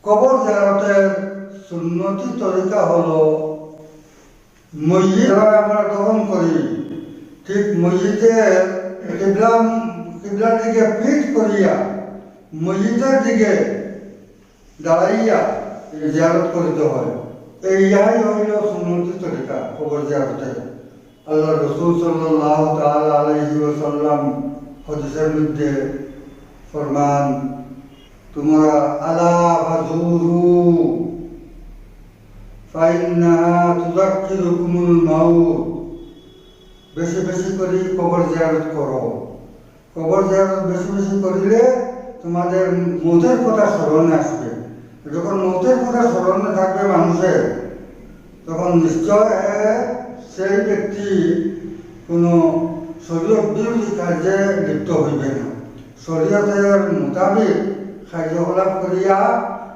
কবর জিয়ারতের সুন্নতি তরিকা হলো মসজিদ আমরা দফন করি, ঠিক মসজিদের কিবলার দিকে পিঠ করিয়া মসজিদের দিকে দাঁড়াইয়া জিয়ারত করিতে হয়। ইহাই হইল সুন্নতি তরিকা কবর জিয়ারতের। আল্লাহ রসুল সাল্লাল্লাহু তাআলা আলাইহি ওয়াসাল্লাম হাদিসের মধ্যে ফরমান, তোমরা আলা ফাজুরু ফাইন্নাহা তুযাক্কিরুকুমুল মাউত, বেশি বেশি করে কবর জিয়ারত করো। কবর জিয়ারত বেশি বেশি করিলে তোমাদের মৌতের কথা স্মরণে আসবে। যখন মৌতের কথা স্মরণে থাকবে মানুষের, তখন নিশ্চয় সেই ব্যক্তি কোনো শরীয়ত বিরোধী কার্যে লিপ্ত হইবে না। শরীয়তের মোতাবিক কার্যকলাপ করিয়া